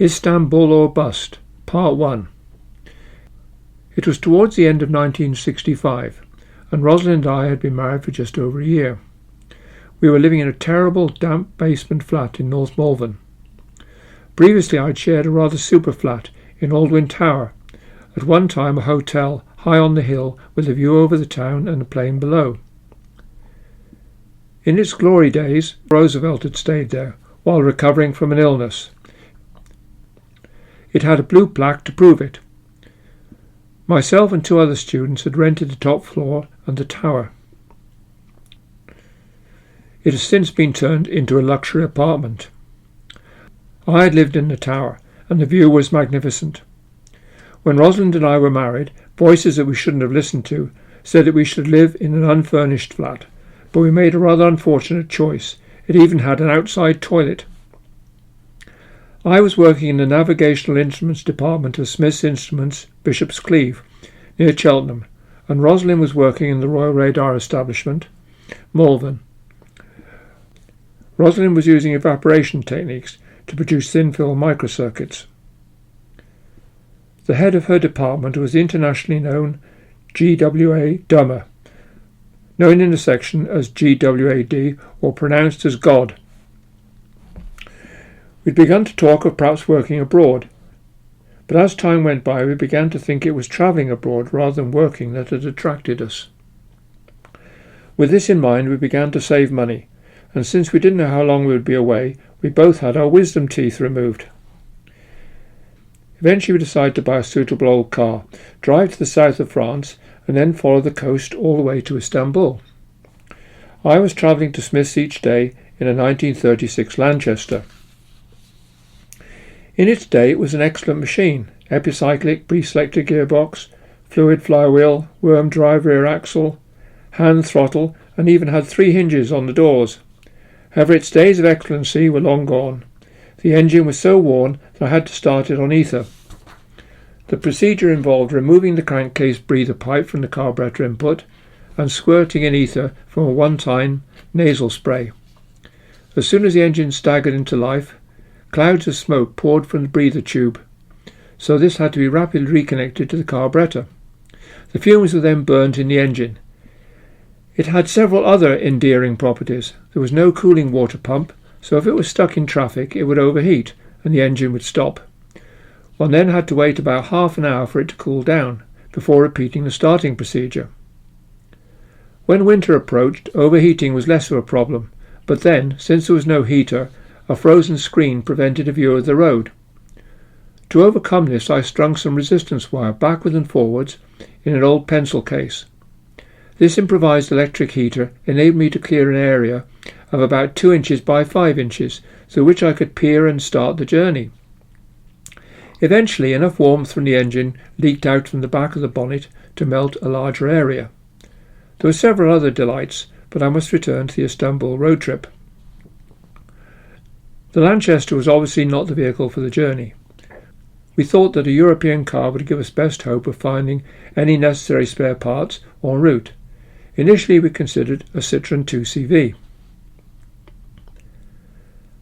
Istanbul or Bust, Part 1. It was towards the end of 1965, and Rosalind and I had been married for just over a year. We were living in a terrible, damp basement flat in North Malvern. Previously I'd shared a rather super flat in Aldwyn Tower, at one time a hotel high on the hill with a view over the town and a plain below. In its glory days, Roosevelt had stayed there while recovering from an illness. It had a blue plaque to prove it. Myself and two other students had rented the top floor and the tower. It has since been turned into a luxury apartment. I had lived in the tower, and the view was magnificent. When Rosalind and I were married, voices that we shouldn't have listened to said that we should live in an unfurnished flat, but we made a rather unfortunate choice. It even had an outside toilet. I was working in the Navigational Instruments Department of Smith's Instruments, Bishop's Cleeve, near Cheltenham, and Rosalind was working in the Royal Radar Establishment, Malvern. Rosalind was using evaporation techniques to produce thin-film microcircuits. The head of her department was the internationally known GWA Dummer, known in the section as GWAD or pronounced as God. We'd begun to talk of perhaps working abroad, but as time went by we began to think it was travelling abroad rather than working that had attracted us. With this in mind we began to save money, and since we didn't know how long we would be away, we both had our wisdom teeth removed. Eventually we decided to buy a suitable old car, drive to the south of France, and then follow the coast all the way to Istanbul. I was travelling to Smith's each day in a 1936 Lanchester. In its day it was an excellent machine: epicyclic, pre-selected gearbox, fluid flywheel, worm drive rear axle, hand throttle, and even had 3 hinges on the doors. However, its days of excellency were long gone. The engine was so worn that I had to start it on ether. The procedure involved removing the crankcase breather pipe from the carburetor input and squirting in ether from a one-time nasal spray. As soon as the engine staggered into life, clouds of smoke poured from the breather tube, so this had to be rapidly reconnected to the carburetor. The fumes were then burnt in the engine. It had several other endearing properties. There was no cooling water pump, so if it was stuck in traffic it would overheat and the engine would stop. One then had to wait about half an hour for it to cool down before repeating the starting procedure. When winter approached, overheating was less of a problem, but then, since there was no heater, a frozen screen prevented a view of the road. To overcome this I strung some resistance wire backwards and forwards in an old pencil case. This improvised electric heater enabled me to clear an area of about 2 inches by 5 inches, through which I could peer and start the journey. Eventually enough warmth from the engine leaked out from the back of the bonnet to melt a larger area. There were several other delights, but I must return to the Istanbul road trip. The Lanchester was obviously not the vehicle for the journey. We thought that a European car would give us best hope of finding any necessary spare parts en route. Initially we considered a Citroën 2CV.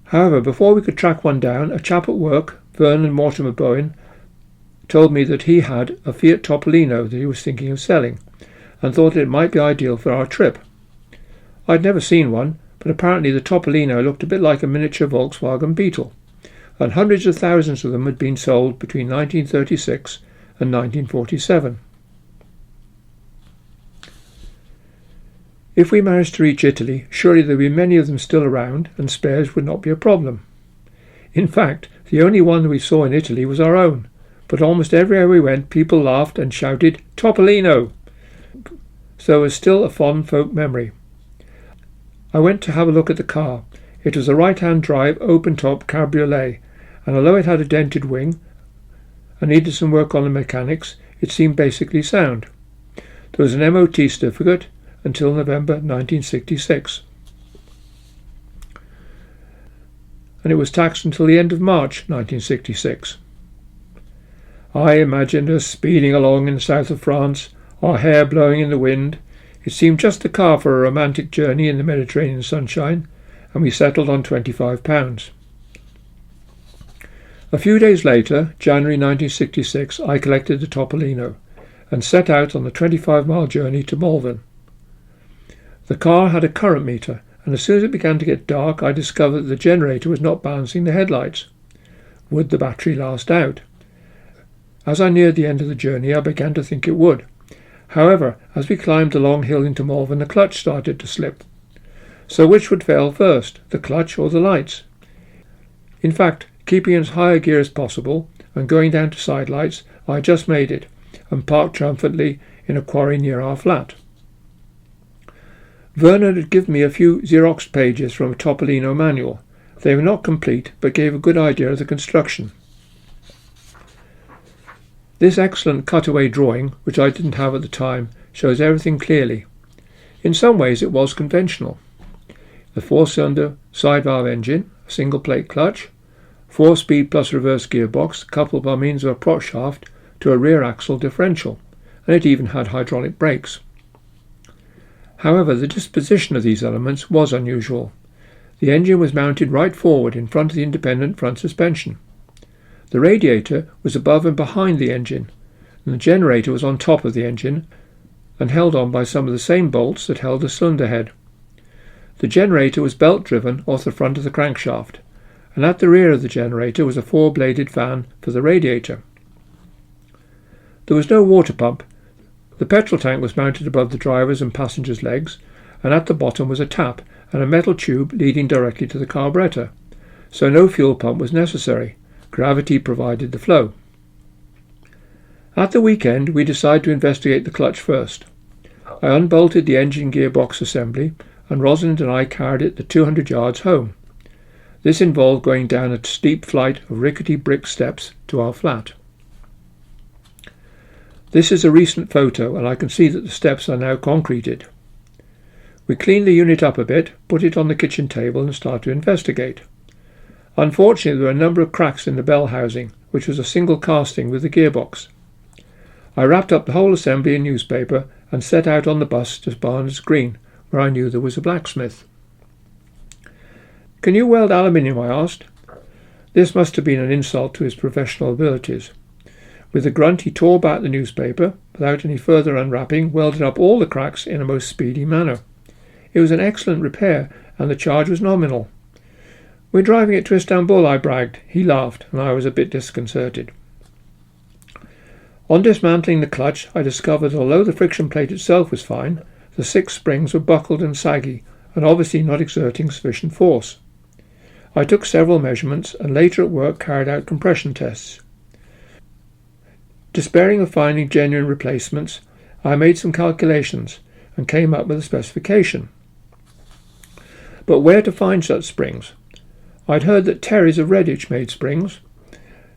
However, before we could track one down, a chap at work, Vernon Mortimer Bowen, told me that he had a Fiat Topolino that he was thinking of selling, and thought it might be ideal for our trip. I'd never seen one, but apparently the Topolino looked a bit like a miniature Volkswagen Beetle, and hundreds of thousands of them had been sold between 1936 and 1947. If we managed to reach Italy, surely there would be many of them still around, and spares would not be a problem. In fact, the only one we saw in Italy was our own, but almost everywhere we went people laughed and shouted "Topolino!" So it was still a fond folk memory. I went to have a look at the car. It was a right-hand drive open-top cabriolet, and although it had a dented wing and needed some work on the mechanics, it seemed basically sound. There was an MOT certificate until November 1966, and it was taxed until the end of March 1966. I imagined us speeding along in the south of France, our hair blowing in the wind. It seemed just the car for a romantic journey in the Mediterranean sunshine, and we settled on £25. A few days later, January 1966, I collected the Topolino and set out on the 25-mile journey to Malvern. The car had a current meter, and as soon as it began to get dark, I discovered that the generator was not balancing the headlights. Would the battery last out? As I neared the end of the journey, I began to think it would. However, as we climbed the long hill into Malvern, the clutch started to slip. So which would fail first, the clutch or the lights? In fact, keeping as high a gear as possible and going down to side lights, I just made it and parked triumphantly in a quarry near our flat. Vernon had given me a few Xerox pages from a Topolino manual. They were not complete, but gave a good idea of the construction. This excellent cutaway drawing, which I didn't have at the time, shows everything clearly. In some ways it was conventional. The 4-cylinder side valve engine, a single plate clutch, 4-speed plus reverse gearbox coupled by means of a prop shaft to a rear axle differential, and it even had hydraulic brakes. However, the disposition of these elements was unusual. The engine was mounted right forward in front of the independent front suspension. The radiator was above and behind the engine, and the generator was on top of the engine and held on by some of the same bolts that held the cylinder head. The generator was belt-driven off the front of the crankshaft, and at the rear of the generator was a 4-bladed fan for the radiator. There was no water pump. The petrol tank was mounted above the driver's and passenger's legs, and at the bottom was a tap and a metal tube leading directly to the carburetor, so no fuel pump was necessary. Gravity provided the flow. At the weekend, we decided to investigate the clutch first. I unbolted the engine gearbox assembly, and Rosalind and I carried it the 200 yards home. This involved going down a steep flight of rickety brick steps to our flat. This is a recent photo, and I can see that the steps are now concreted. We cleaned the unit up a bit, put it on the kitchen table and started to investigate. Unfortunately, there were a number of cracks in the bell housing, which was a single casting with the gearbox. I wrapped up the whole assembly in newspaper and set out on the bus to Barnes Green, where I knew there was a blacksmith. "Can you weld aluminium?" I asked. This must have been an insult to his professional abilities. With a grunt, he tore back the newspaper, without any further unwrapping, welded up all the cracks in a most speedy manner. It was an excellent repair, and the charge was nominal. "We're driving it to Istanbul," I bragged. He laughed, and I was a bit disconcerted. On dismantling the clutch, I discovered that although the friction plate itself was fine, the 6 springs were buckled and saggy, and obviously not exerting sufficient force. I took several measurements, and later at work carried out compression tests. Despairing of finding genuine replacements, I made some calculations and came up with a specification. But where to find such springs? I'd heard that Terry's of Redditch made springs,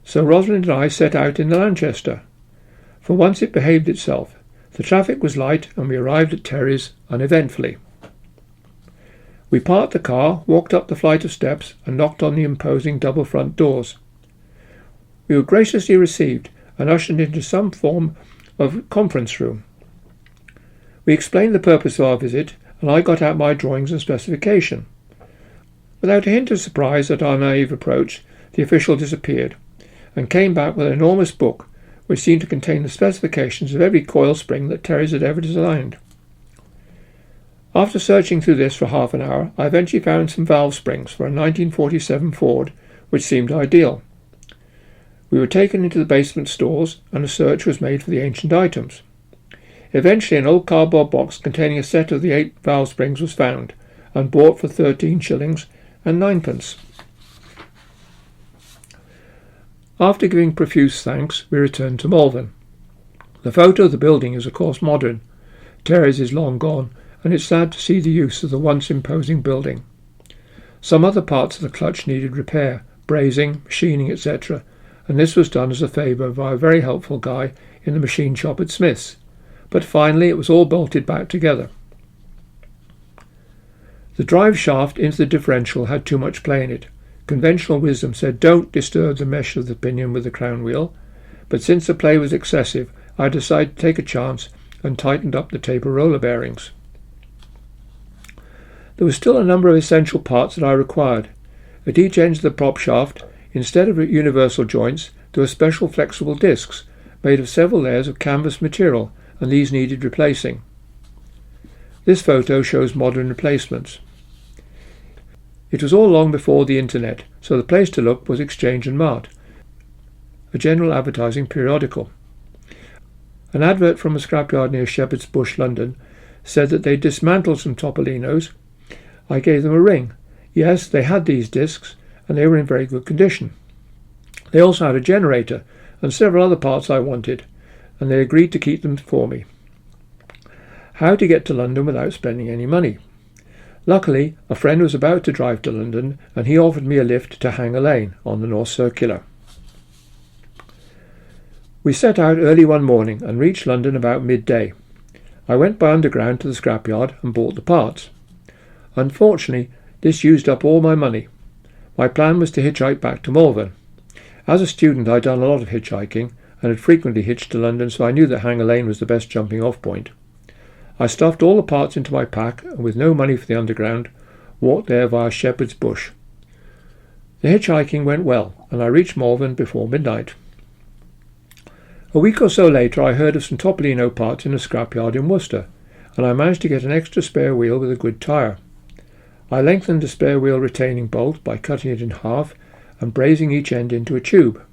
so Rosalind and I set out in the Lanchester. For once it behaved itself. The traffic was light, and we arrived at Terry's uneventfully. We parked the car, walked up the flight of steps, and knocked on the imposing double front doors. We were graciously received and ushered into some form of conference room. We explained the purpose of our visit, and I got out my drawings and specification. Without a hint of surprise at our naive approach, the official disappeared, and came back with an enormous book, which seemed to contain the specifications of every coil spring that Terry's had ever designed. After searching through this for half an hour, I eventually found some valve springs for a 1947 Ford, which seemed ideal. We were taken into the basement stores, and a search was made for the ancient items. Eventually an old cardboard box containing a set of the 8 valve springs was found, and bought for 13 shillings and 9 pence. After giving profuse thanks, we returned to Malvern. The photo of the building is of course modern. Terry's is long gone, and it's sad to see the use of the once imposing building. Some other parts of the clutch needed repair, brazing, machining, etc., and this was done as a favour by a very helpful guy in the machine shop at Smith's. But finally it was all bolted back together. The drive shaft into the differential had too much play in it. Conventional wisdom said don't disturb the mesh of the pinion with the crown wheel, but since the play was excessive, I decided to take a chance and tightened up the taper roller bearings. There were still a number of essential parts that I required. At each end of the prop shaft, Instead of universal joints, there were special flexible discs made of several layers of canvas material, and these needed replacing. This photo shows modern replacements. It was all long before the internet, so the place to look was Exchange and Mart, a general advertising periodical. An advert from a scrapyard near Shepherd's Bush, London, said that they dismantled some Topolinos. I gave them a ring. Yes, they had these discs, and they were in very good condition. They also had a generator and several other parts I wanted, and they agreed to keep them for me. How to get to London without spending any money? Luckily, a friend was about to drive to London, and he offered me a lift to Hanger Lane on the North Circular. We set out early one morning and reached London about midday. I went by underground to the scrapyard and bought the parts. Unfortunately, this used up all my money. My plan was to hitchhike back to Malvern. As a student, I'd done a lot of hitchhiking and had frequently hitched to London, so I knew that Hanger Lane was the best jumping-off point. I stuffed all the parts into my pack and, with no money for the underground, walked there via Shepherd's Bush. The hitchhiking went well, and I reached Malvern before midnight. A week or so later, I heard of some Topolino parts in a scrapyard in Worcester, and I managed to get an extra spare wheel with a good tyre. I lengthened the spare wheel retaining bolt by cutting it in half and brazing each end into a tube.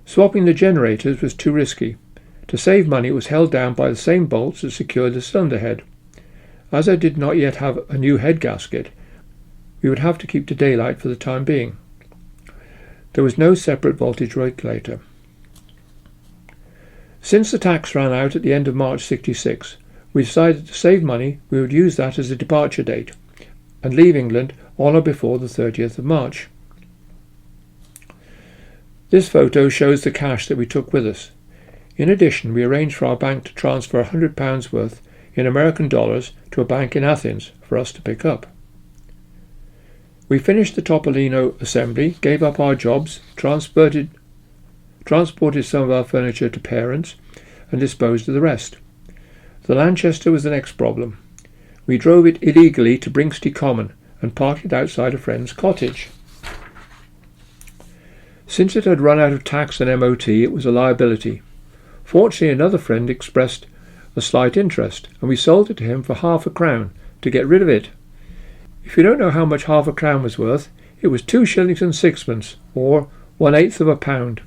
Swapping the generators was too risky. To save money, it was held down by the same bolts that secured the cylinder head. As I did not yet have a new head gasket, we would have to keep to daylight for the time being. There was no separate voltage regulator. Since the tax ran out at the end of March 66, we decided to save money. We would use that as a departure date and leave England on or before the 30th of March. This photo shows the cash that we took with us. In addition, we arranged for our bank to transfer £100 worth in American dollars to a bank in Athens for us to pick up. We finished the Topolino assembly, gave up our jobs, transported some of our furniture to parents, and disposed of the rest. The Lanchester was the next problem. We drove it illegally to Bringsty Common and parked it outside a friend's cottage. Since it had run out of tax and MOT, it was a liability. Fortunately, another friend expressed a slight interest, and we sold it to him for £0.50 to get rid of it. If you don't know how much £0.50 was worth, it was 2 shillings and sixpence, or 1/8 of a pound.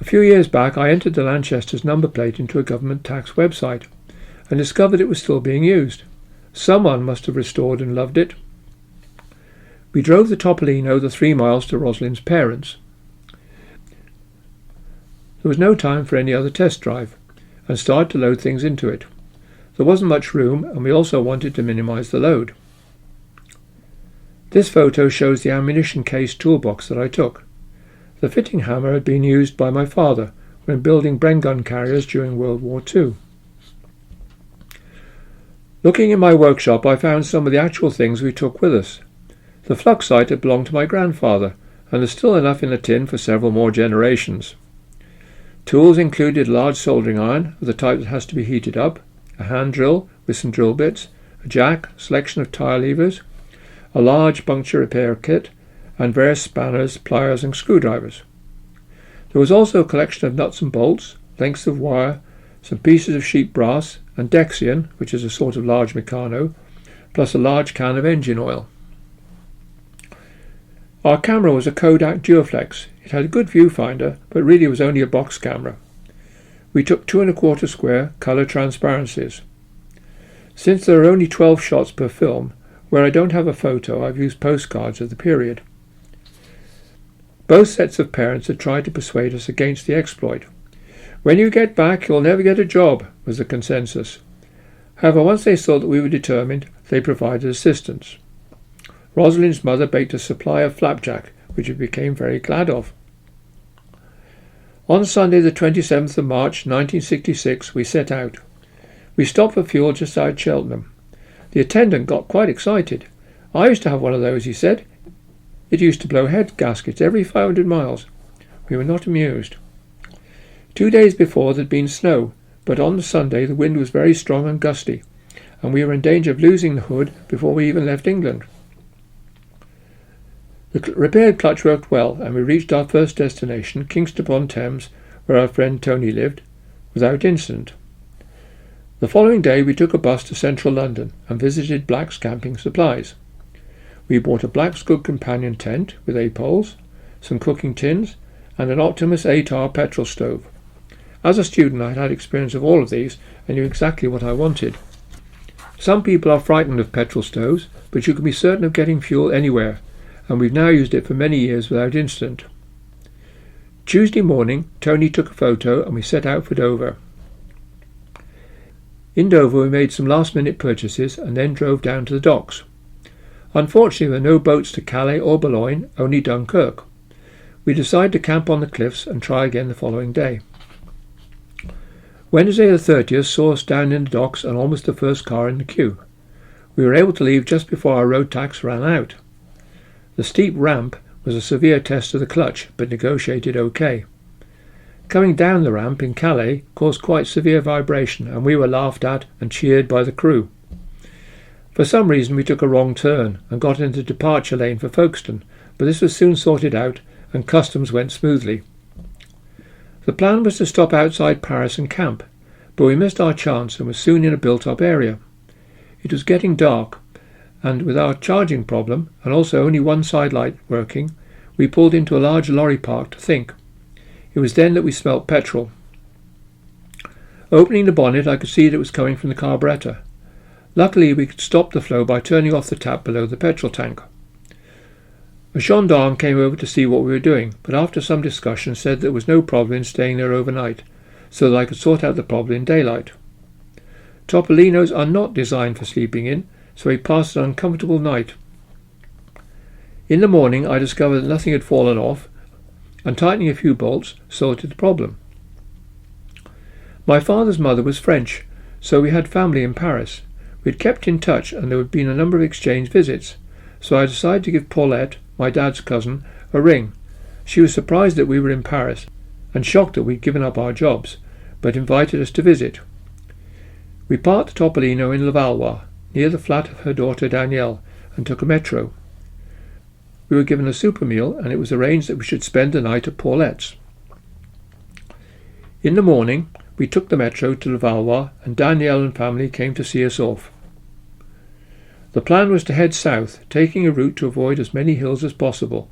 A few years back, I entered the Lanchester's number plate into a government tax website and discovered it was still being used. Someone must have restored and loved it. We drove the Topolino the 3 miles to Rosalind's parents. There was no time for any other test drive, and started to load things into it. There wasn't much room, and we also wanted to minimise the load. This photo shows the ammunition case toolbox that I took. The fitting hammer had been used by my father when building Bren gun carriers during World War II. Looking in my workshop, I found some of the actual things we took with us. The flux sight had belonged to my grandfather, and there's still enough in the tin for several more generations. Tools included a large soldering iron of the type that has to be heated up, a hand drill with some drill bits, a jack, a selection of tyre levers, a large puncture repair kit, and various spanners, pliers and screwdrivers. There was also a collection of nuts and bolts, lengths of wire, some pieces of sheet brass, and Dexion, which is a sort of large Meccano, plus a large can of engine oil. Our camera was a Kodak Duoflex. It had a good viewfinder, but really was only a box camera. We took 2 1/4 square colour transparencies. Since there are only 12 shots per film, where I don't have a photo, I've used postcards of the period. Both sets of parents had tried to persuade us against the exploit. "When you get back, you'll never get a job," was the consensus. However, once they saw that we were determined, they provided assistance. Rosalind's mother baked a supply of flapjack, which we became very glad of. On Sunday the 27th of March 1966 we set out. We stopped for fuel just outside Cheltenham. The attendant got quite excited. "I used to have one of those," he said. "It used to blow head gaskets every 500 miles. We were not amused. 2 days before there had been snow, but on the Sunday the wind was very strong and gusty, and we were in danger of losing the hood before we even left England. The repaired clutch worked well, and we reached our first destination, Kingston-upon-Thames, where our friend Tony lived, without incident. The following day we took a bus to central London and visited Black's Camping Supplies. We bought a Black's Good Companion tent with A-poles, some cooking tins, and an Optimus 8R petrol stove. As a student I had had experience of all of these and knew exactly what I wanted. Some people are frightened of petrol stoves, but you can be certain of getting fuel anywhere, and we've now used it for many years without incident. Tuesday morning, Tony took a photo and we set out for Dover. In Dover we made some last-minute purchases and then drove down to the docks. Unfortunately there were no boats to Calais or Boulogne, only Dunkirk. We decided to camp on the cliffs and try again the following day. Wednesday the 30th saw us down in the docks and almost the first car in the queue. We were able to leave just before our road tax ran out. The steep ramp was a severe test of the clutch, but negotiated okay. Coming down the ramp in Calais caused quite severe vibration, and we were laughed at and cheered by the crew. For some reason we took a wrong turn and got into the departure lane for Folkestone, but this was soon sorted out and customs went smoothly. The plan was to stop outside Paris and camp, but we missed our chance and were soon in a built-up area. It was getting dark, and with our charging problem, and also only one side light working, we pulled into a large lorry park to think. It was then that we smelt petrol. Opening the bonnet, I could see that it was coming from the carburettor. Luckily, we could stop the flow by turning off the tap below the petrol tank. A gendarme came over to see what we were doing, but after some discussion said there was no problem in staying there overnight, so that I could sort out the problem in daylight. Topolinos are not designed for sleeping in, so we passed an uncomfortable night. In the morning I discovered that nothing had fallen off, and tightening a few bolts sorted the problem. My father's mother was French, so we had family in Paris. We had kept in touch and there had been a number of exchange visits, so I decided to give Paulette, my dad's cousin, a ring. She was surprised that we were in Paris and shocked that we'd given up our jobs, but invited us to visit. We parked the Topolino in Levallois, near the flat of her daughter Danielle, and took a metro. We were given a super meal, and it was arranged that we should spend the night at Paulette's. In the morning, we took the metro to Levallois, and Danielle and family came to see us off. The plan was to head south, taking a route to avoid as many hills as possible.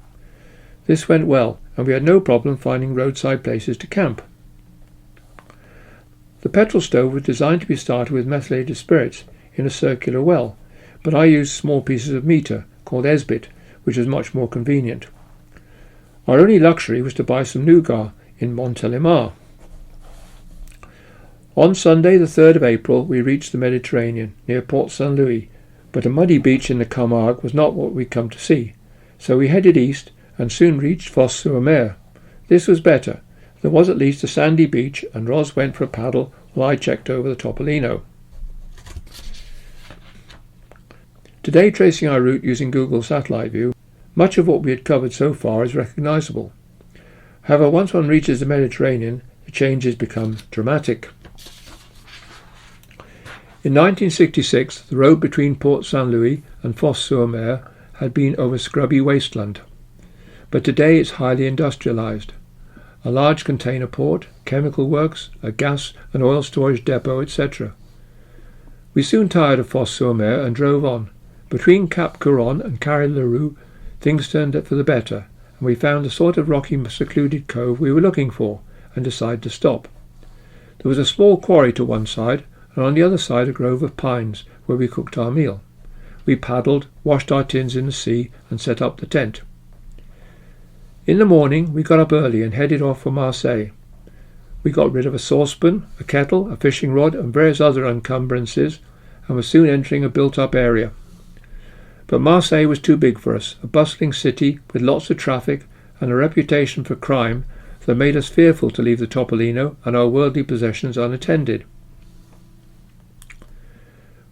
This went well, and we had no problem finding roadside places to camp. The petrol stove was designed to be started with methylated spirits in a circular well, but I used small pieces of meter, called Esbit, which was much more convenient. Our only luxury was to buy some nougat in Montélimar. On Sunday, the 3rd of April, we reached the Mediterranean, near Port St. Louis, but a muddy beach in the Camargue was not what we'd come to see, so we headed east and soon reached Fos-sur-Mer. This was better. There was at least a sandy beach, and Ros went for a paddle while I checked over the Topolino. Today, tracing our route using Google Satellite View, much of what we had covered so far is recognisable. However, once one reaches the Mediterranean, the changes become dramatic. In 1966, the road between Port St. Louis and Fos-sur-Mer had been over scrubby wasteland, but today it's highly industrialised. A large container port, chemical works, a gas and oil storage depot, etc. We soon tired of Fos-sur-Mer and drove on. Between Cap Couronne and Carré-Leroux, things turned out for the better, and we found the sort of rocky, secluded cove we were looking for, and decided to stop. There was a small quarry to one side, and on the other side a grove of pines, where we cooked our meal. We paddled, washed our tins in the sea, and set up the tent. In the morning we got up early and headed off for Marseille. We got rid of a saucepan, a kettle, a fishing rod, and various other encumbrances, and were soon entering a built-up area. But Marseille was too big for us, a bustling city with lots of traffic and a reputation for crime that made us fearful to leave the Topolino and our worldly possessions unattended.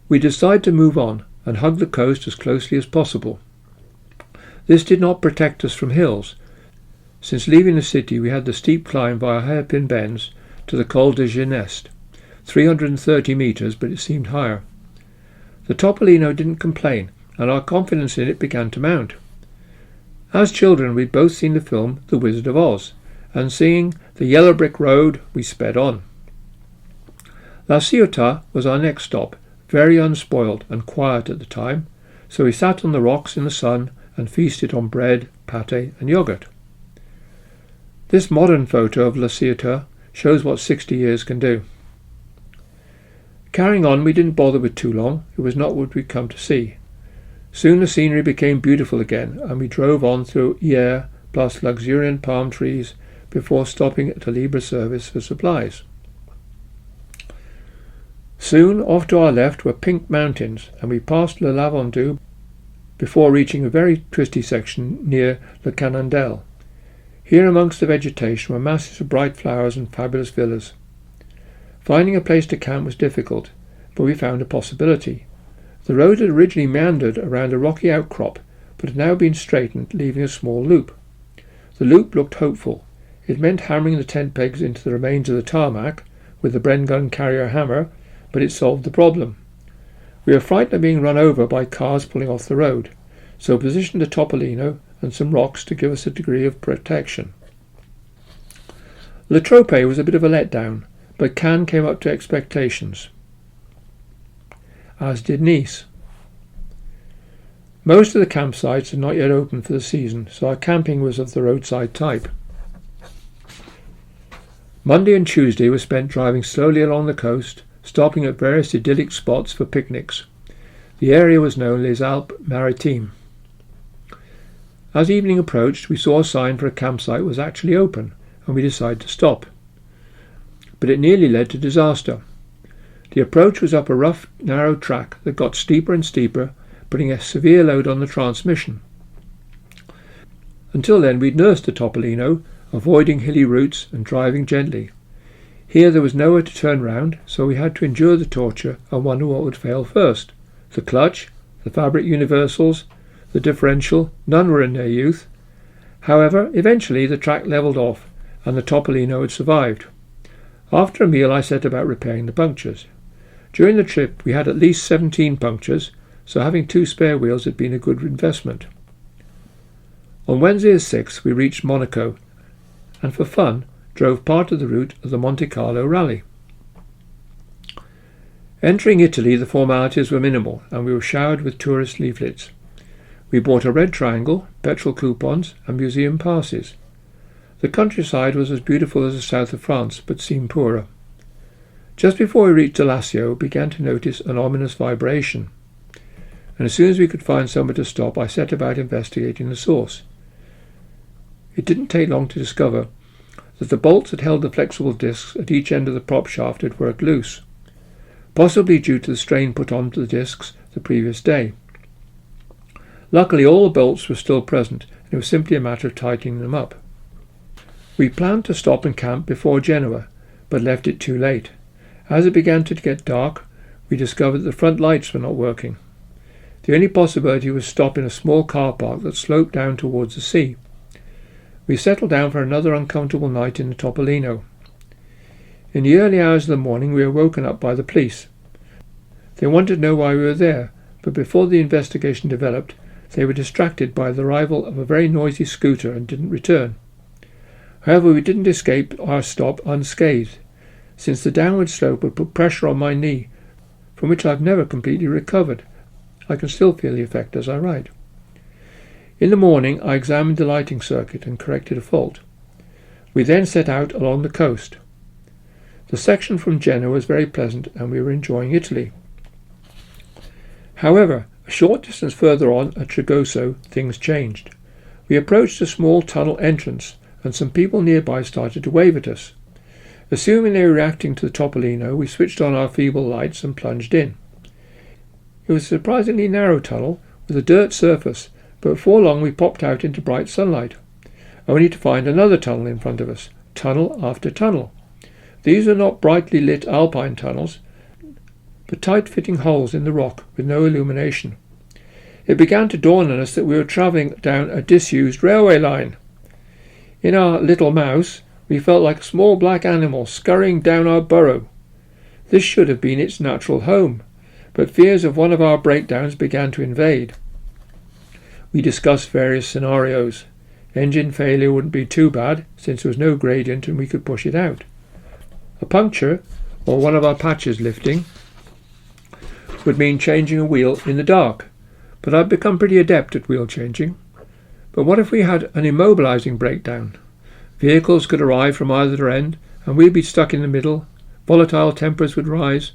We decided to move on and hug the coast as closely as possible. This did not protect us from hills. Since leaving the city we had the steep climb via hairpin bends to the Col de Gineste, 330 metres, but it seemed higher. The Topolino didn't complain, and our confidence in it began to mount. As children, we'd both seen the film The Wizard of Oz, and seeing the yellow brick road, we sped on. La Ciotat was our next stop, very unspoiled and quiet at the time, so we sat on the rocks in the sun and feasted on bread, pâté and yogurt. This modern photo of La Ciotat shows what 60 years can do. Carrying on, we didn't bother with too long. It was not what we'd come to see. Soon the scenery became beautiful again, and we drove on through Hyères, plus luxuriant palm trees, before stopping at a Libre service for supplies. Soon, off to our left were pink mountains, and we passed Le Lavandou before reaching a very twisty section near Le Canandel. Here amongst the vegetation were masses of bright flowers and fabulous villas. Finding a place to camp was difficult, but we found a possibility. The road had originally meandered around a rocky outcrop, but had now been straightened, leaving a small loop. The loop looked hopeful. It meant hammering the tent pegs into the remains of the tarmac with the Bren gun carrier hammer, but it solved the problem. We were frightened of being run over by cars pulling off the road, so positioned a Topolino and some rocks to give us a degree of protection. Le Tropez was a bit of a letdown, but Cannes came up to expectations, as did Nice. Most of the campsites had not yet opened for the season, so our camping was of the roadside type. Monday and Tuesday were spent driving slowly along the coast, stopping at various idyllic spots for picnics. The area was known Les Alpes Maritimes. As evening approached, we saw a sign for a campsite was actually open, and we decided to stop. But it nearly led to disaster. The approach was up a rough, narrow track that got steeper and steeper, putting a severe load on the transmission. Until then we'd nursed the Topolino, avoiding hilly routes and driving gently. Here there was nowhere to turn round, so we had to endure the torture and wonder what would fail first. The clutch, the fabric universals, the differential, none were in their youth. However, eventually the track levelled off, and the Topolino had survived. After a meal I set about repairing the punctures. During the trip we had at least 17 punctures, so having 2 spare wheels had been a good investment. On Wednesday the 6th we reached Monaco, and for fun drove part of the route of the Monte Carlo Rally. Entering Italy the formalities were minimal, and we were showered with tourist leaflets. We bought a red triangle, petrol coupons and museum passes. The countryside was as beautiful as the south of France, but seemed poorer. Just before we reached Alassio, we began to notice an ominous vibration, and as soon as we could find somewhere to stop, I set about investigating the source. It didn't take long to discover that the bolts that held the flexible discs at each end of the prop shaft had worked loose, possibly due to the strain put onto the discs the previous day. Luckily all the bolts were still present, and it was simply a matter of tightening them up. We planned to stop and camp before Genoa, but left it too late. As it began to get dark, we discovered that the front lights were not working. The only possibility was to stop in a small car park that sloped down towards the sea. We settled down for another uncomfortable night in the Topolino. In the early hours of the morning we were woken up by the police. They wanted to know why we were there, but before the investigation developed, they were distracted by the arrival of a very noisy scooter and didn't return. However, we didn't escape our stop unscathed, since the downward slope would put pressure on my knee, from which I've never completely recovered. I can still feel the effect as I write. In the morning I examined the lighting circuit and corrected a fault. We then set out along the coast. The section from Genoa was very pleasant, and we were enjoying Italy. However, a short distance further on at Trigoso things changed. We approached a small tunnel entrance, and some people nearby started to wave at us. Assuming they were reacting to the Topolino, we switched on our feeble lights and plunged in. It was a surprisingly narrow tunnel with a dirt surface, but before long we popped out into bright sunlight, only to find another tunnel in front of us, tunnel after tunnel. These were not brightly lit alpine tunnels, but tight-fitting holes in the rock with no illumination. It began to dawn on us that we were travelling down a disused railway line. In our little mouse, we felt like a small black animal scurrying down our burrow. This should have been its natural home, but fears of one of our breakdowns began to invade. We discussed various scenarios. Engine failure wouldn't be too bad, since there was no gradient and we could push it out. A puncture, or one of our patches lifting, would mean changing a wheel in the dark, but I've become pretty adept at wheel changing. But what if we had an immobilising breakdown? Vehicles could arrive from either end, and we'd be stuck in the middle. Volatile tempers would rise.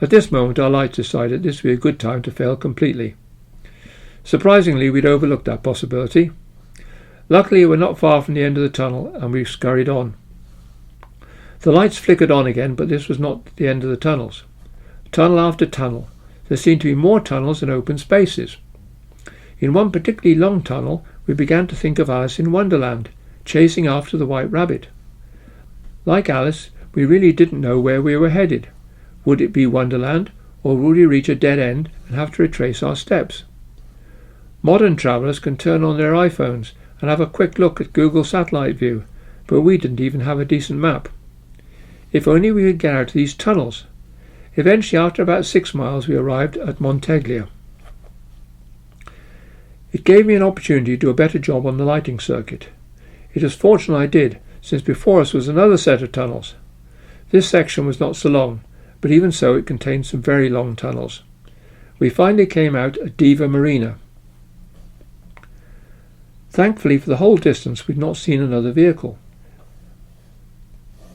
At this moment our lights decided this would be a good time to fail completely. Surprisingly, we'd overlooked that possibility. Luckily, we were not far from the end of the tunnel, and we scurried on. The lights flickered on again, but this was not the end of the tunnels. Tunnel after tunnel. There seemed to be more tunnels than open spaces. In one particularly long tunnel, we began to think of Alice in Wonderland, chasing after the White Rabbit. Like Alice, we really didn't know where we were headed. Would it be Wonderland, or would we reach a dead end and have to retrace our steps? Modern travellers can turn on their iPhones and have a quick look at Google Satellite View, but we didn't even have a decent map. If only we could get out of these tunnels. Eventually, after about 6 miles, we arrived at Monteglia. It gave me an opportunity to do a better job on the lighting circuit. It was fortunate I did, since before us was another set of tunnels. This section was not so long, but even so it contained some very long tunnels. We finally came out at Diva Marina. Thankfully, for the whole distance we'd not seen another vehicle.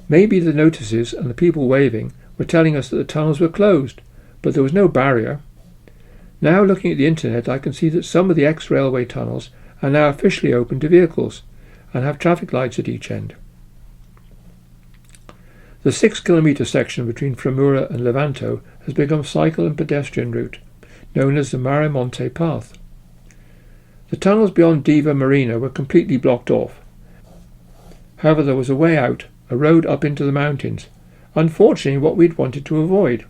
Maybe the notices and the people waving were telling us that the tunnels were closed, but there was no barrier. Now, looking at the internet, I can see that some of the ex-railway tunnels are now officially open to vehicles and have traffic lights at each end. The 6-kilometre section between Fremura and Levanto has become a cycle and pedestrian route, known as the Mare Monte Path. The tunnels beyond Diva Marina were completely blocked off. However, there was a way out, a road up into the mountains, unfortunately what we'd wanted to avoid.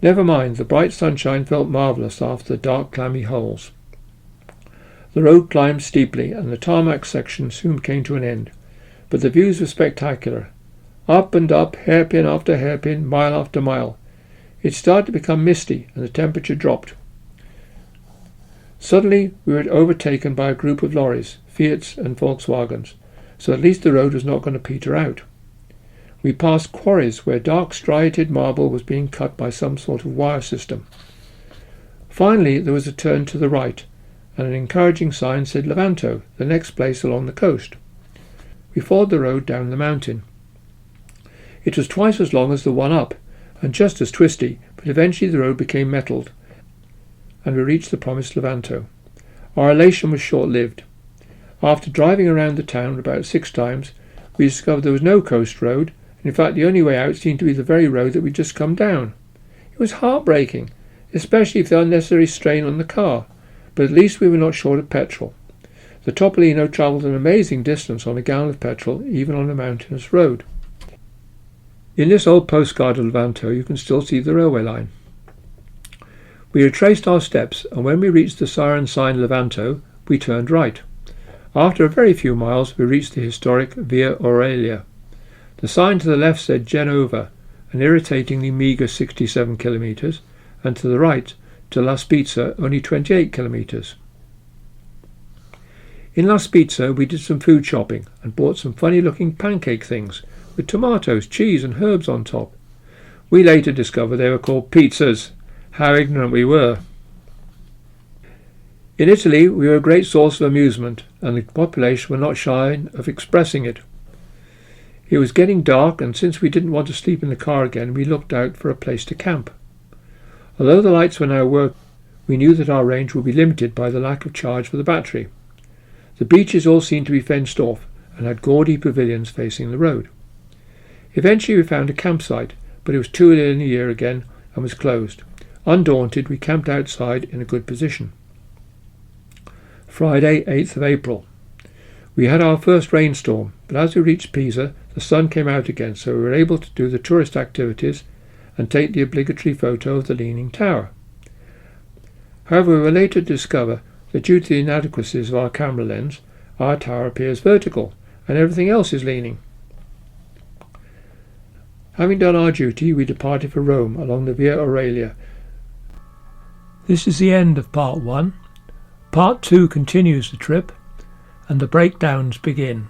Never mind, the bright sunshine felt marvellous after the dark clammy holes. The road climbed steeply and the tarmac section soon came to an end, but the views were spectacular. Up and up, hairpin after hairpin, mile after mile. It started to become misty and the temperature dropped. Suddenly we were overtaken by a group of lorries, Fiats and Volkswagens, so at least the road was not going to peter out. We passed quarries where dark striated marble was being cut by some sort of wire system. Finally there was a turn to the right, and an encouraging sign said Levanto, the next place along the coast. We followed the road down the mountain. It was twice as long as the one up, and just as twisty, but eventually the road became metalled, and we reached the promised Levanto. Our elation was short-lived. After driving around the town about 6 times, we discovered there was no coast road, and in fact the only way out seemed to be the very road that we'd just come down. It was heartbreaking, especially for the unnecessary strain on the car, but at least we were not short of petrol. The Topolino travelled an amazing distance on a gallon of petrol, even on a mountainous road. In this old postcard of Levanto you can still see the railway line. We retraced our steps, and when we reached the siren sign Levanto, we turned right. After a very few miles we reached the historic Via Aurelia. The sign to the left said Genova, an irritatingly meagre 67 kilometres, and to the right, to La Spezia, only 28 kilometres. In La Spezia we did some food shopping and bought some funny-looking pancake things with tomatoes, cheese and herbs on top. We later discovered they were called pizzas. How ignorant we were. In Italy we were a great source of amusement, and the population were not shy of expressing it. It was getting dark, and since we didn't want to sleep in the car again, we looked out for a place to camp. Although the lights were now working, we knew that our range would be limited by the lack of charge for the battery. The beaches all seemed to be fenced off and had gaudy pavilions facing the road. Eventually we found a campsite, but it was too early in the year again and was closed. Undaunted, we camped outside in a good position. Friday, 8th of April. We had our first rainstorm, but as we reached Pisa, the sun came out again, so we were able to do the tourist activities and take the obligatory photo of the Leaning Tower. However, we were later to discover that due to the inadequacies of our camera lens, our tower appears vertical, and everything else is leaning. Having done our duty, we departed for Rome along the Via Aurelia. This is the end of part 1. Part 2 continues the trip, and the breakdowns begin.